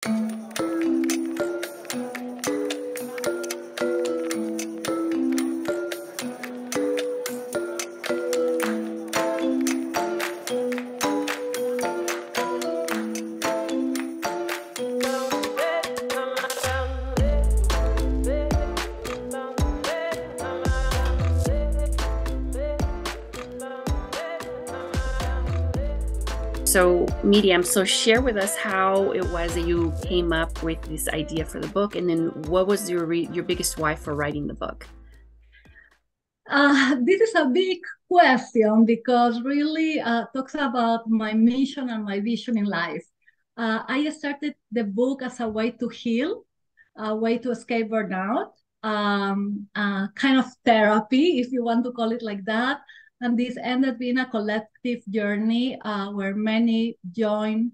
So Miriam, so share with us how it was that you came up with this idea for the book, and then what was your biggest why for writing the book? This is a big question because really talks about my mission and my vision in life. I started the book as a way to heal, a way to escape burnout, kind of therapy, if you want to call it like that. And this ended being a collective journey where many join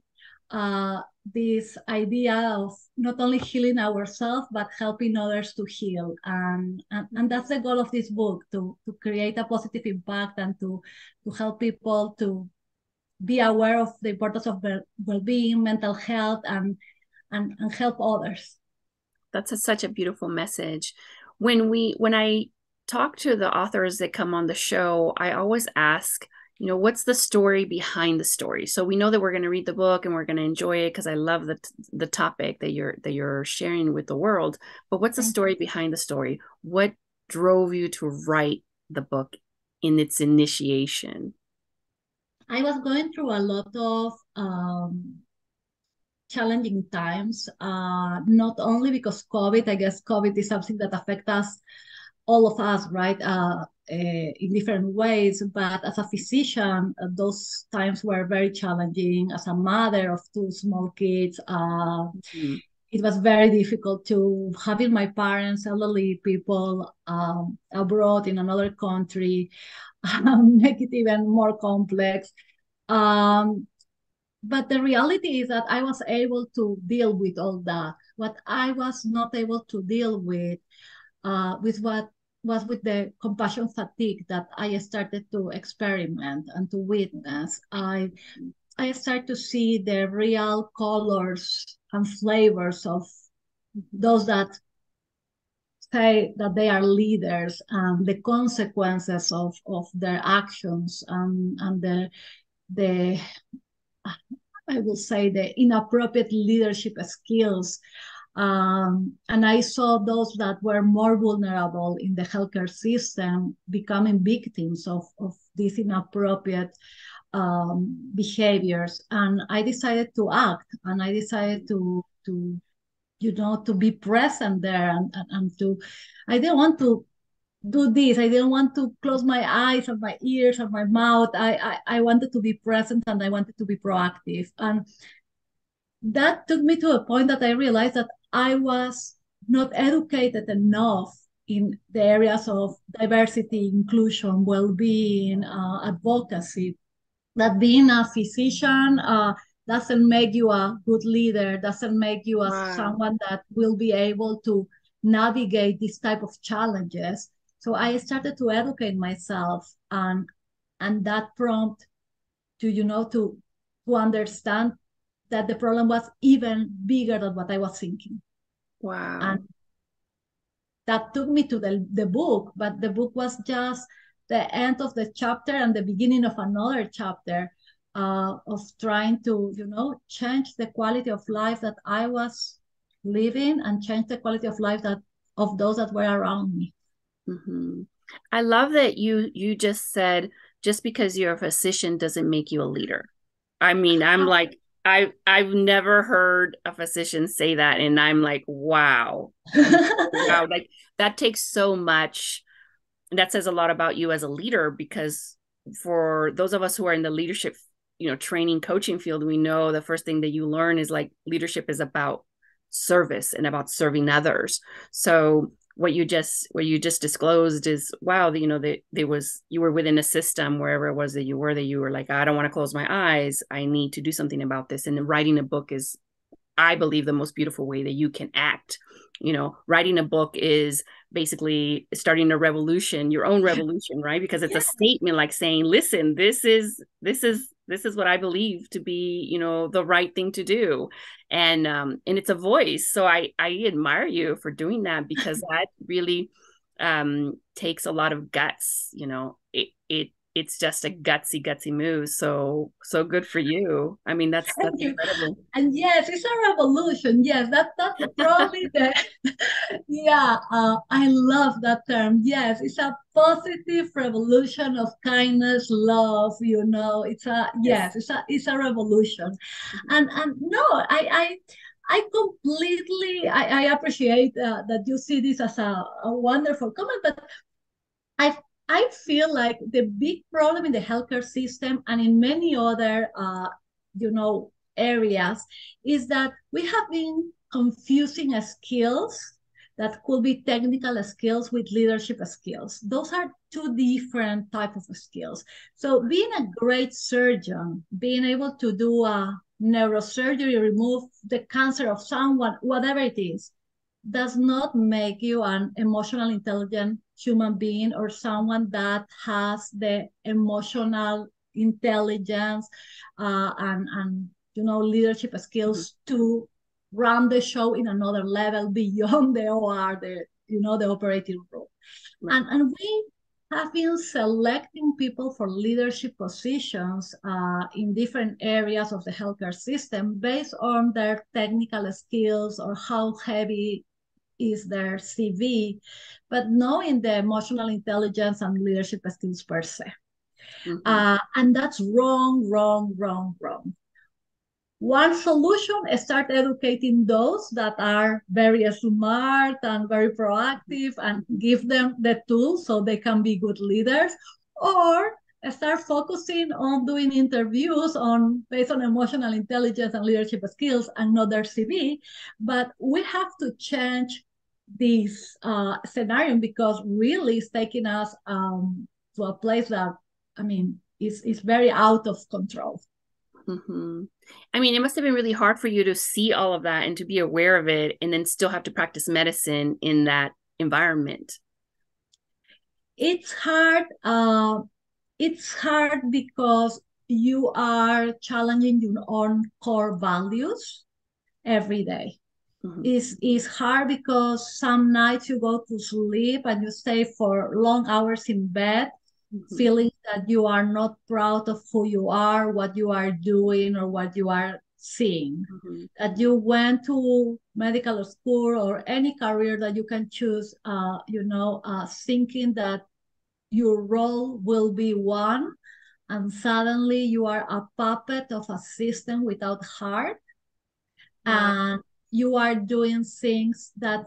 this idea of not only healing ourselves, but helping others to heal. And that's the goal of this book, to create a positive impact and to help people to be aware of the importance of well-being, mental health, and help others. That's such a beautiful message. When I talk to the authors that come on the show, I always ask, what's the story behind the story? So we know that we're going to read the book and we're going to enjoy it because I love the topic that you're sharing with the world. But what's the story behind the story? What drove you to write the book in its initiation? I was going through a lot of challenging times, not only because COVID. I guess COVID is something that affects us, all of us, right, in different ways. But as a physician, those times were very challenging. As a mother of two small kids, it was very difficult to having my parents, elderly people, abroad in another country, make it even more complex. But the reality is that I was able to deal with all that. What I was not able to deal with what was with the compassion fatigue that I started to experiment and to witness. I started to see the real colors and flavors of those that say that they are leaders, and the consequences of their actions, and the I will say the inappropriate leadership skills. And I saw those that were more vulnerable in the healthcare system becoming victims of these inappropriate behaviors. And I decided to act, and I decided to be present there, and to, I didn't want to do this. I didn't want to close my eyes and my ears and my mouth. I wanted to be present, and I wanted to be proactive. And that took me to a point that I realized that I was not educated enough in the areas of diversity, inclusion, well-being, advocacy, that being a physician doesn't make you a good leader, doesn't make you someone that will be able to navigate this type of challenges. So I started to educate myself, and that prompt to understand that the problem was even bigger than what I was thinking. Wow. And that took me to the book, but the book was just the end of the chapter and the beginning of another chapter of trying to, change the quality of life that I was living, and change the quality of life of those that were around me. Mm-hmm. I love that you just said, just because you're a physician doesn't make you a leader. I mean, I'm like, I've never heard a physician say that, and I'm like, wow. Wow, like that takes so much. That says a lot about you as a leader, because for those of us who are in the leadership, training, coaching field, we know the first thing that you learn is like leadership is about service and about serving others. So what you just disclosed is, wow, that you were within a system, wherever it was that you were like, I don't want to close my eyes, I need to do something about this. And writing a book is I believe, the most beautiful way that you can act. You know, writing a book is basically starting a revolution, your own revolution, right? Because it's a statement like saying, listen, this is what I believe to be, you know, the right thing to do. And it's a voice. So I admire you for doing that, because that really takes a lot of guts. You know, it's just a gutsy move. So good for you. I mean, that's Thank you. incredible. And yes, it's a revolution. Yes, that's probably the yeah. I love that term. Yes, it's a positive revolution of kindness, love. You know, it's a Yes. yes, it's a revolution. And no, I completely I appreciate that you see this as a wonderful comment, but I I feel like the big problem in the healthcare system and in many other areas is that we have been confusing skills that could be technical skills with leadership skills. Those are two different types of skills. So being a great surgeon, being able to do a neurosurgery, remove the cancer of someone, whatever it is, does not make you an emotional intelligent human being or someone that has the emotional intelligence and leadership Mm-hmm. skills to run the show in another level beyond the OR, the operating room. Right. And we have been selecting people for leadership positions in different areas of the healthcare system based on their technical skills or how heavy is their CV, but knowing the emotional intelligence and leadership skills per se. Mm-hmm. And that's wrong, wrong, wrong, wrong. One solution is start educating those that are very smart and very proactive and give them the tools so they can be good leaders, or start focusing on doing interviews based on emotional intelligence and leadership skills and not their CV. But we have to change this scenario because really it's taking us to a place that, I mean, is very out of control. Mm-hmm. I mean, it must have been really hard for you to see all of that and to be aware of it, and then still have to practice medicine in that environment. It's hard. It's hard because you are challenging your own core values every day. Mm-hmm. It's hard because some nights you go to sleep and you stay for long hours in bed, Mm-hmm. feeling that you are not proud of who you are, what you are doing, or what you are seeing. Mm-hmm. That you went to medical school or any career that you can choose, thinking that your role will be one, and suddenly you are a puppet of a system without heart, Wow. and you are doing things that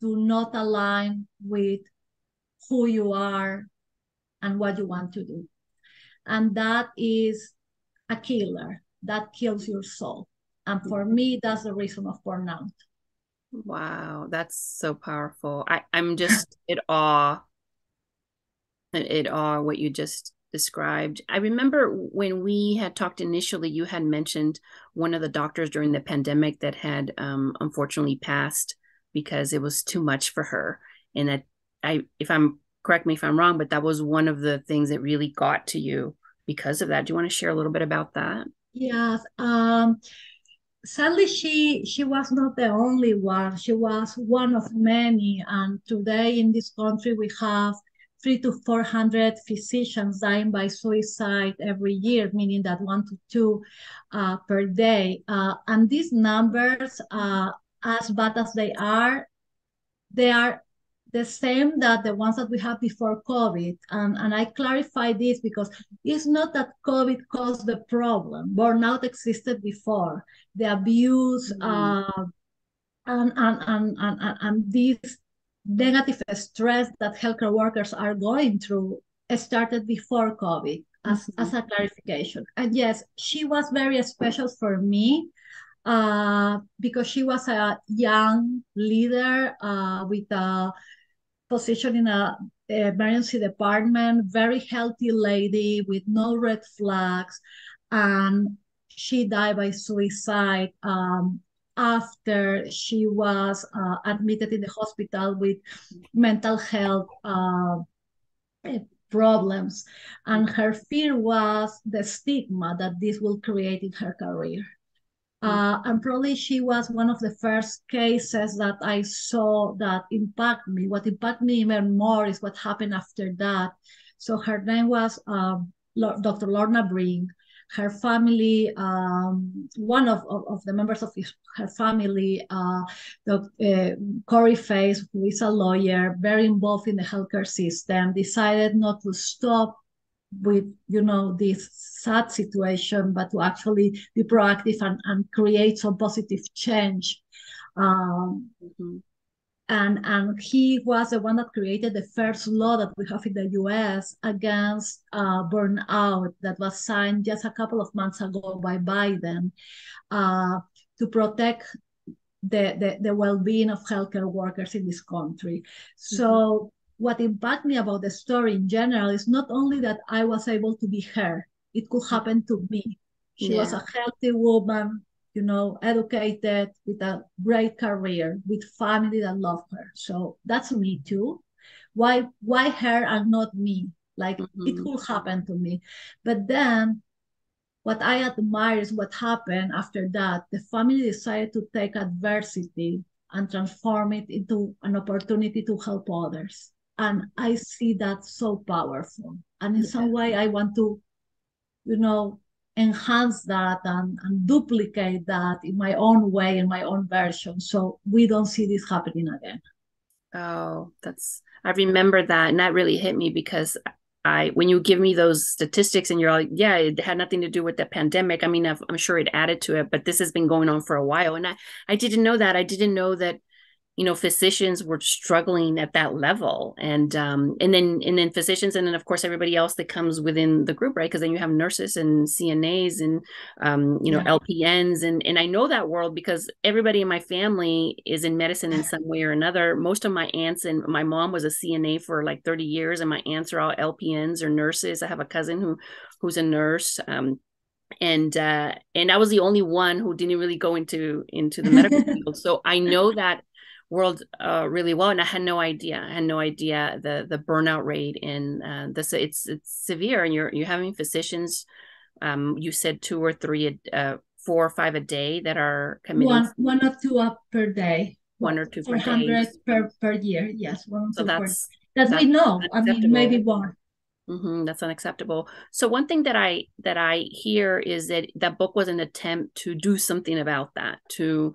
do not align with who you are and what you want to do. And that is a killer. That kills your soul. And for me, that's the reason of burnout. Wow, that's so powerful. I'm just at awe what you just described. I remember when we had talked initially, you had mentioned one of the doctors during the pandemic that had unfortunately passed because it was too much for her. And that if I'm correct me if I'm wrong, but that was one of the things that really got to you because of that. Do you want to share a little bit about that? Yes. Sadly, she was not the only one. She was one of many. And today in this country, we have 300 to 400 physicians dying by suicide every year, meaning that 1 to 2 per day. And these numbers, as bad as they are the same that the ones that we had before COVID. And I clarify this because it's not that COVID caused the problem. Burnout existed before. The abuse Mm-hmm. and this negative stress that healthcare workers are going through started before COVID, as a clarification. And yes, she was very special for me because she was a young leader with a position in a emergency department, very healthy lady with no red flags, and she died by suicide after she was admitted in the hospital with mental health problems. And her fear was the stigma that this will create in her career. And probably she was one of the first cases that I saw that impact me. What impacted me even more is what happened after that. So her name was Dr. Lorna Brink. Her family, one of the members of her family, Corey Face, who is a lawyer, very involved in the healthcare system, decided not to stop with this sad situation, but to actually be proactive and create some positive change. And he was the one that created the first law that we have in the US against burnout, that was signed just a couple of months ago by Biden, to protect the well-being of healthcare workers in this country. So what impacted me about the story in general is not only that I was able to be her, it could happen to me. She was a healthy woman, educated, with a great career, with family that loved her. So that's me too. Why her and not me? Like it could happen to me. But then what I admire is what happened after that. The family decided to take adversity and transform it into an opportunity to help others. And I see that so powerful. And in some way, I want to, enhance that and duplicate that in my own way, in my own version. So we don't see this happening again. Oh, I remember that. And that really hit me because when you give me those statistics and you're like, yeah, it had nothing to do with the pandemic. I mean, I'm sure it added to it, but this has been going on for a while. And I didn't know that. I didn't know that, physicians were struggling at that level. And then physicians, and then of course, everybody else that comes within the group, right? Because then you have nurses and CNAs and, LPNs. And I know that world because everybody in my family is in medicine in some way or another. Most of my aunts, and my mom was a CNA for like 30 years, and my aunts are all LPNs or nurses. I have a cousin who's a nurse. And I was the only one who didn't really go into the medical field. So I know that world really well, and I had no idea. The burnout rate and it's severe, and you're having physicians. You said 2 or 3, 4 or 5 a day that are committing one or two up per day. 1 or 2 per day. 400 per year. Yes, 1 or 2 so that's that we know. I mean, maybe more. That's unacceptable. So one thing that I hear is that that book was an attempt to do something about that, to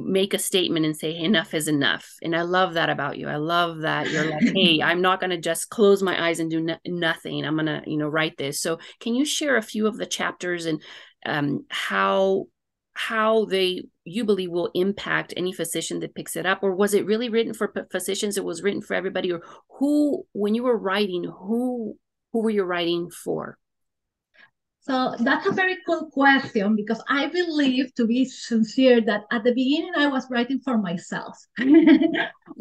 make a statement and say, hey, enough is enough. And I love that about you. I love that you're like, hey, I'm not going to just close my eyes and do nothing. I'm going to, write this. So can you share a few of the chapters and how you believe will impact any physician that picks it up? Or was it really written for physicians? It was written for everybody? Or when you were writing, who were you writing for? So that's a very cool question, because I believe, to be sincere, that at the beginning I was writing for myself.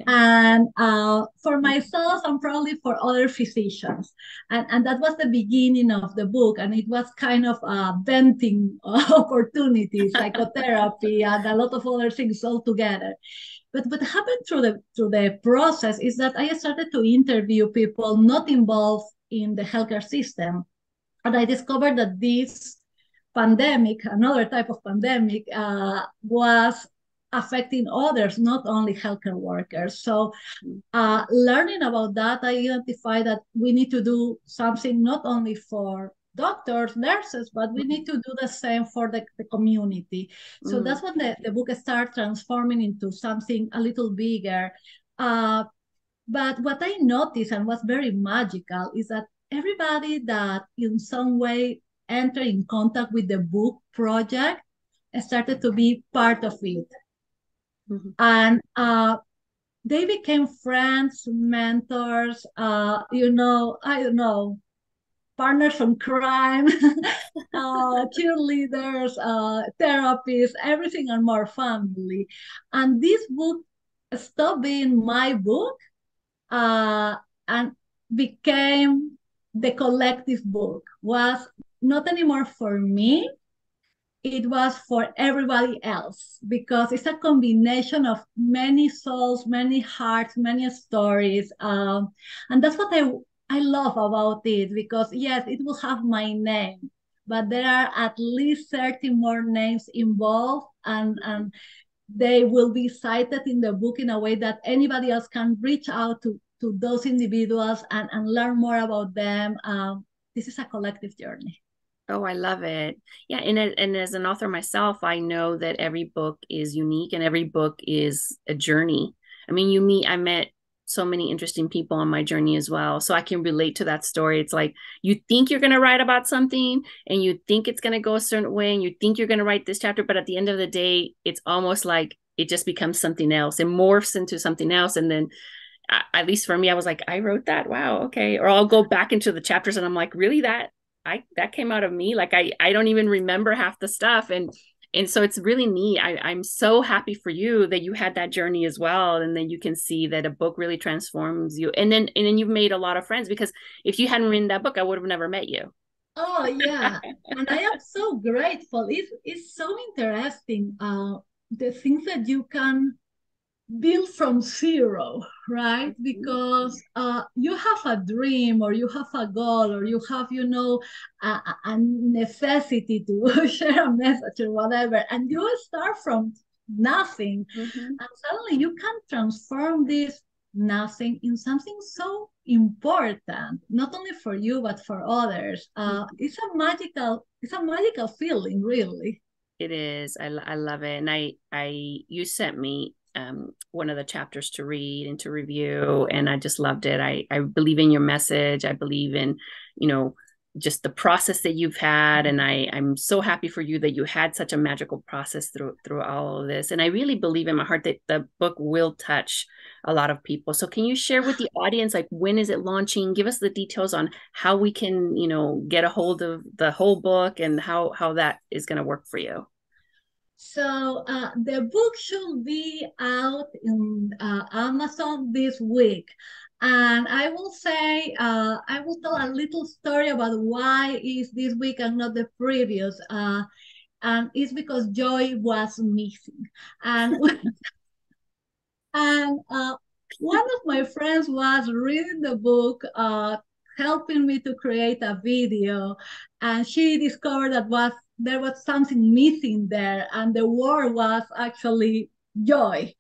And for myself and probably for other physicians. And that was the beginning of the book. And it was kind of venting opportunities, psychotherapy, and a lot of other things all together. But what happened through the process is that I started to interview people not involved in the healthcare system. And I discovered that this pandemic, another type of pandemic, was affecting others, not only healthcare workers. So learning about that, I identified that we need to do something not only for doctors, nurses, but we need to do the same for the community. So that's when the book started transforming into something a little bigger. But what I noticed, and was very magical, is that everybody that in some way entered in contact with the book project started to be part of it. And they became friends, mentors, I don't know, partners in crime, cheerleaders, therapists, everything, and more family. And this book stopped being my book and became the collective book. Was not anymore for me, it was for everybody else, because it's a combination of many souls, many hearts, many stories. And that's what I love about it, because yes, it will have my name, but there are at least 30 more names involved, and they will be cited in the book in a way that anybody else can reach out to those individuals and learn more about them. This is a collective journey. Oh, I love it. Yeah, and as an author myself, I know that every book is unique and every book is a journey. I mean, I met so many interesting people on my journey as well. So I can relate to that story. It's like you think you're going to write about something and you think it's going to go a certain way and you think you're going to write this chapter, but at the end of the day, it's almost like it just becomes something else. It morphs into something else. And then at least for me, I was like, I wrote that. Wow. Okay. Or I'll go back into the chapters and I'm like, really, that came out of me. Like I don't even remember half the stuff. And so it's really neat. I'm so happy for you that you had that journey as well. And then you can see that a book really transforms you. And then you've made a lot of friends, because if you hadn't written that book, I would have never met you. Oh yeah, and I am so grateful. It's so interesting. The things that you can build from zero, right? Because you have a dream, or you have a goal, or you have, a necessity to share a message or whatever, and you start from nothing, Mm-hmm. and suddenly you can transform this nothing in something so important, not only for you but for others. It's a magical feeling, really. It is. I love it. And you sent me one of the chapters to read and to review, and I just loved it. I believe in your message. I believe in, you know, just the process that you've had. And I'm so happy for you that you had such a magical process through all of this. And I really believe in my heart that the book will touch a lot of people. So can you share with the audience, like, when is it launching? Give us the details on how we can, get a hold of the whole book and how that is going to work for you. So the book should be out in Amazon this week. And I will say, I will tell a little story about why is this week and not the previous. And it's because Joy was missing. And, and one of my friends was reading the book, helping me to create a video. And she discovered there was something missing there, and the word was actually joy.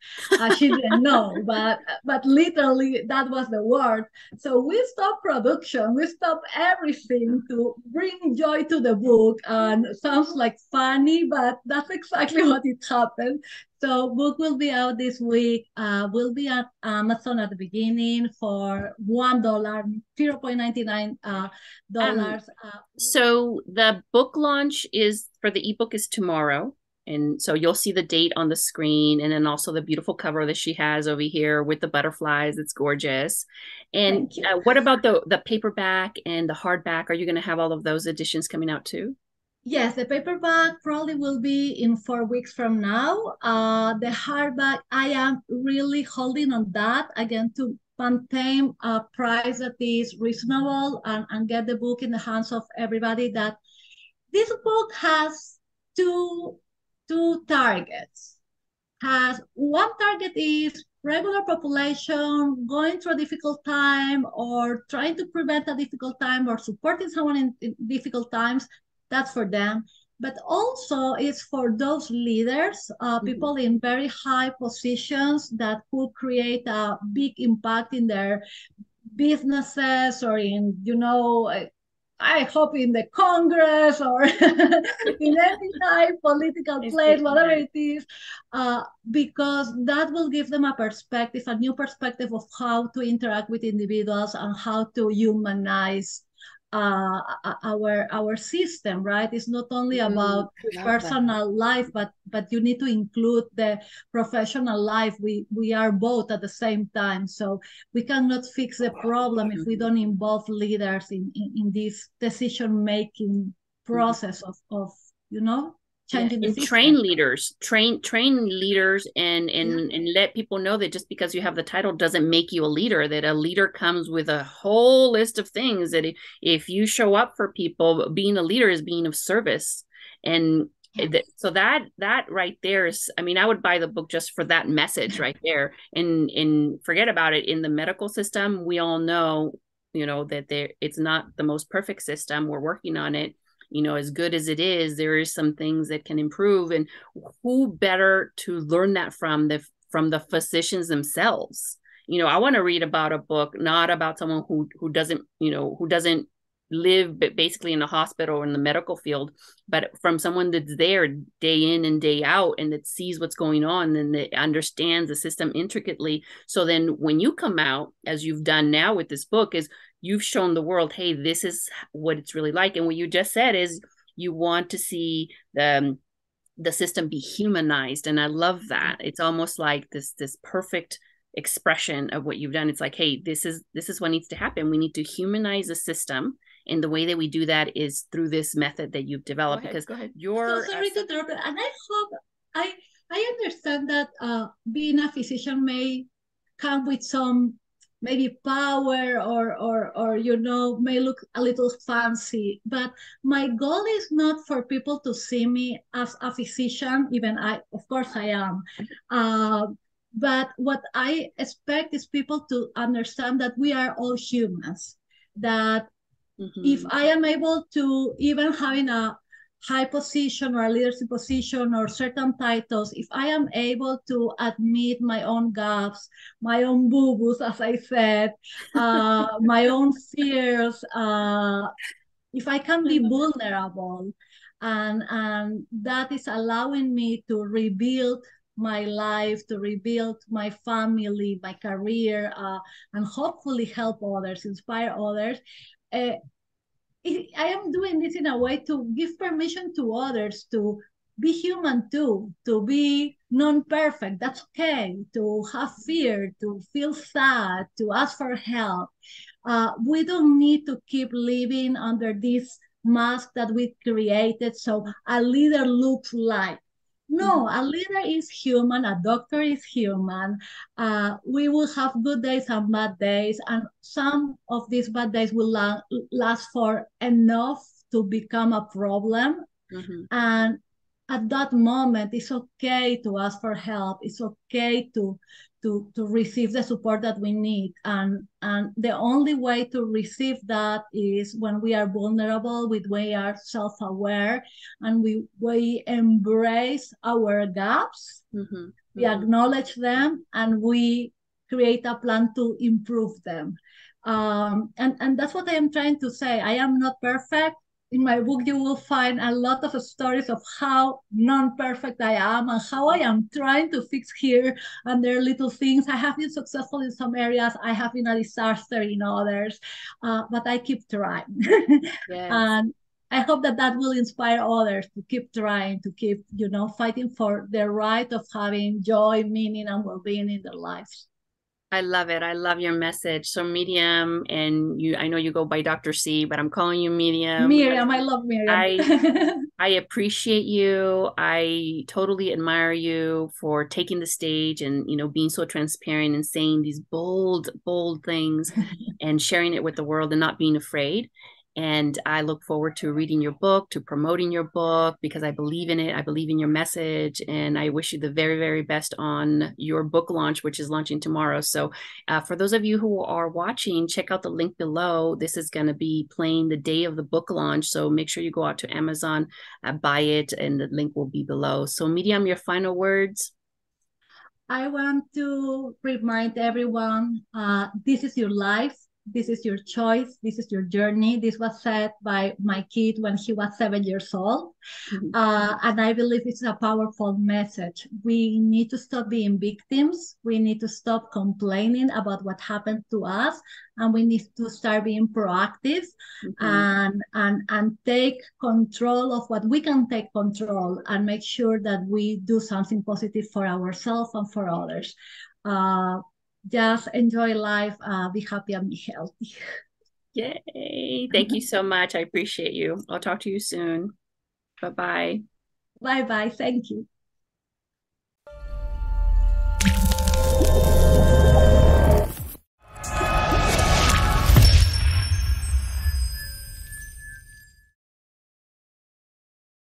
She didn't know, but literally that was the word. So we stopped production, we stopped everything to bring joy to the book. And it sounds like funny, but that's exactly what it happened. So book will be out this week. Will be at Amazon at the beginning for $1, $0.99 Um, dollars. so the book launch is for the ebook is tomorrow. And so you'll see the date on the screen, and then also the beautiful cover that she has over here with the butterflies. It's gorgeous. And Thank you. what about the paperback and the hardback? Are you going to have all of those editions coming out too? Yes, the paperback probably will be in 4 weeks from now. The hardback, I am really holding on that again to maintain a price that is reasonable, and get the book in the hands of everybody. That this book has two targets. Has one target is regular population going through a difficult time, or trying to prevent a difficult time, or supporting someone in difficult times. That's for them. But also it's for those leaders, Mhm. people in very high positions that could create a big impact in their businesses, or in, I hope in the Congress, or in any high political I place, see. whatever Yeah. it is, because that will give them a perspective, a new perspective of how to interact with individuals and how to humanize our system, right? It's not only about I love that. personal life, but you need to include the professional life. We are both at the same time, so we cannot fix the problem if we Mhm. don't involve leaders in this decision making Mhm. process of Yeah, changing the and system. train leaders, and Yeah. and let people know that just because you have the title doesn't make you a leader. That a leader comes with a whole list of things. That if you show up for people, being a leader is being of service. And So that right there is, I mean, I would buy the book just for that message right there. And forget about it. In the medical system, we all know, that it's not the most perfect system. We're working on it. As good as it is, there is some things that can improve. And who better to learn that from the physicians themselves? I want to read about a book, not about someone who doesn't live basically in a hospital or in the medical field, but from someone that's there day in and day out and that sees what's going on and that understands the system intricately. So then when you come out, as you've done now with this book, is you've shown the world, hey, this is what it's really like. And what you just said is you want to see the system be humanized. And I love that. It's almost like this perfect expression of what you've done. It's like, hey, this is what needs to happen. We need to humanize the system, and the way that we do that is through this method that you've developed. Go ahead. You're so sorry to interrupt, and I hope I understand that being a physician may come with some maybe power or may look a little fancy, but my goal is not for people to see me as a physician. Even of course I am. But what I expect is people to understand that we are all humans, that if I am able to, even having a high position or a leadership position or certain titles, if I am able to admit my own gaps, my own boo-boos, as I said, my own fears, if I can be vulnerable, and that is allowing me to rebuild my life, to rebuild my family, my career, and hopefully help others, inspire others. I am doing this in a way to give permission to others to be human too, to be non-perfect. That's okay, to have fear, to feel sad, to ask for help. We don't need to keep living under this mask that we created so a leader looks like. No, a leader is human, a doctor is human. We will have good days and bad days, and some of these bad days will last for enough to become a problem. And at that moment, it's okay to ask for help. It's okay to receive the support that we need. And the only way to receive that is when we are vulnerable, when we are self-aware, and we embrace our gaps, we acknowledge them, and we create a plan to improve them. And that's what I am trying to say. I am not perfect. In my book, you will find a lot of stories of how non-perfect I am and how I am trying to fix here and there little things. I have been successful in some areas. I have been a disaster in others, but I keep trying. Yes. And I hope that will inspire others to keep trying, to keep, fighting for the right of having joy, meaning, and well-being in their lives. I love it. I love your message. So Miriam, and I know you go by Dr. C, but I'm calling you Miriam. Miriam, I love Miriam. I appreciate you. I totally admire you for taking the stage and, being so transparent and saying these bold things and sharing it with the world and not being afraid. And I look forward to reading your book, to promoting your book, because I believe in it. I believe in your message. And I wish you the very, very best on your book launch, which is launching tomorrow. So for those of you who are watching, check out the link below. This is going to be playing the day of the book launch. So make sure you go out to Amazon, buy it, and the link will be below. So Miriam, your final words? I want to remind everyone, this is your life. This is your choice. This is your journey. This was said by my kid when he was 7 years old. And I believe it's a powerful message. We need to stop being victims. We need to stop complaining about what happened to us. And we need to start being proactive and take control of what we can take control and make sure that we do something positive for ourselves and for others. Just enjoy life, be happy and be healthy. Yay. Thank you so much. I appreciate you. I'll talk to you soon. Bye-bye. Bye-bye. Thank you.